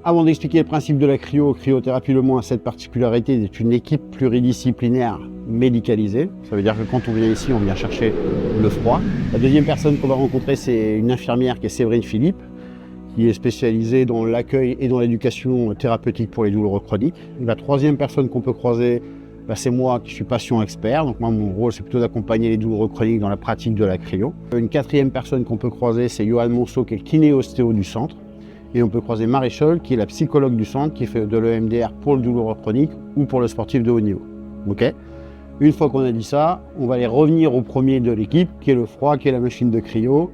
Avant d'expliquer le principe de la cryothérapie Le Mans a cette particularité d'être une équipe pluridisciplinaire médicalisée. Ça veut dire que quand on vient ici, on vient chercher le froid. La deuxième personne qu'on va rencontrer, c'est une infirmière qui est Séverine Philippe, qui est spécialisée dans l'accueil et dans l'éducation thérapeutique pour les douloureux chroniques. La troisième personne qu'on peut croiser, c'est moi qui suis patient expert. Donc moi, mon rôle, c'est plutôt d'accompagner les douloureux chroniques dans la pratique de la cryo. Une quatrième personne qu'on peut croiser, c'est Johan Monceau, qui est le kiné-ostéo du centre. Et on peut croiser Marie-Scholl, qui est la psychologue du centre, qui fait de l'EMDR pour le douloureux chronique ou pour le sportif de haut niveau. Okay. Une fois qu'on a dit ça, on va aller revenir au premier de l'équipe, qui est le froid, qui est la machine de cryo.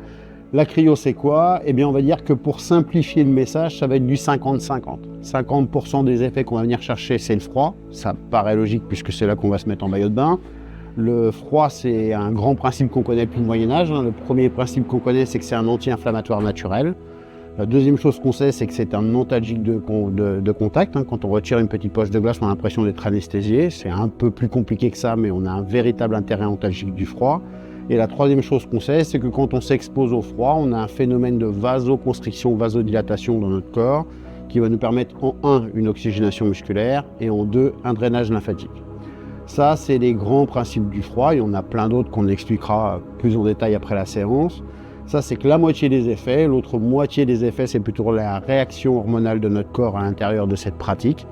La cryo, c'est quoi? Eh bien, on va dire que pour simplifier le message, ça va être du 50-50. 50% des effets qu'on va venir chercher, c'est le froid. Ça paraît logique puisque c'est là qu'on va se mettre en maillot de bain. Le froid, c'est un grand principe qu'on connaît depuis le Moyen-Âge. Le premier principe qu'on connaît, c'est que c'est un anti-inflammatoire naturel. La deuxième chose qu'on sait, c'est que c'est un antalgique de contact. Quand on retire une petite poche de glace, on a l'impression d'être anesthésié. C'est un peu plus compliqué que ça, mais on a un véritable intérêt antalgique du froid. Et la troisième chose qu'on sait, c'est que quand on s'expose au froid, on a un phénomène de vasoconstriction, vasodilatation dans notre corps qui va nous permettre en 1, une oxygénation musculaire et en 2, un drainage lymphatique. Ça, c'est les grands principes du froid. Il y en a plein d'autres qu'on expliquera plus en détail après la séance. Ça, c'est que la moitié des effets. L'autre moitié des effets, c'est plutôt la réaction hormonale de notre corps à l'intérieur de cette pratique.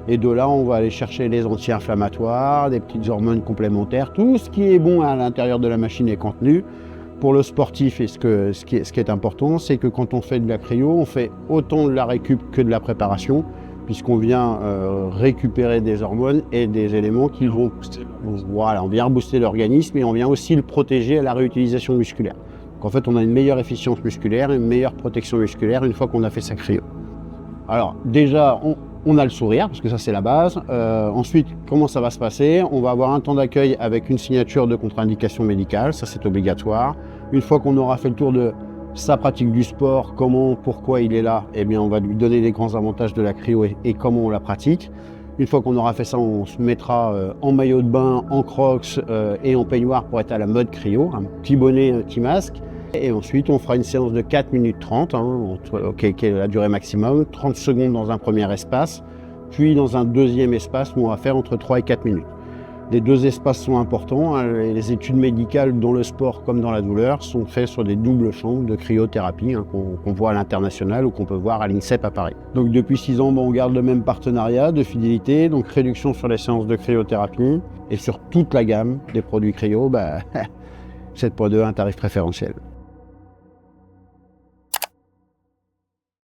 Et de là, on va aller chercher les anti-inflammatoires, des petites hormones complémentaires. Tout ce qui est bon à l'intérieur de la machine est contenu. Pour le sportif, et ce qui est important, c'est que quand on fait de la cryo, on fait autant de la récup que de la préparation, puisqu'on vient récupérer des hormones et des éléments qui vont... Voilà, on vient rebooster l'organisme et on vient aussi le protéger à la réutilisation musculaire. En fait, on a une meilleure efficience musculaire, une meilleure protection musculaire une fois qu'on a fait sa cryo. Alors déjà, on a le sourire, parce que ça c'est la base. Ensuite, comment ça va se passer? On va avoir un temps d'accueil avec une signature de contre-indication médicale, ça c'est obligatoire. Une fois qu'on aura fait le tour de sa pratique du sport, comment, pourquoi il est là, eh bien on va lui donner les grands avantages de la cryo et comment on la pratique. Une fois qu'on aura fait ça, on se mettra en maillot de bain, en crocs et en peignoir pour être à la mode cryo, un petit bonnet, un petit masque. Et ensuite, on fera une séance de 4 minutes 30, qui est la durée maximum, 30 secondes dans un premier espace, puis dans un deuxième espace où on va faire entre 3 et 4 minutes. Les deux espaces sont importants. Les études médicales dans le sport comme dans la douleur sont faites sur des doubles chambres de cryothérapie qu'on voit à l'international ou qu'on peut voir à l'INSEP à Paris. Donc depuis 6 ans, on garde le même partenariat de fidélité, donc réduction sur les séances de cryothérapie et sur toute la gamme des produits cryo, 7.2, un tarif préférentiel.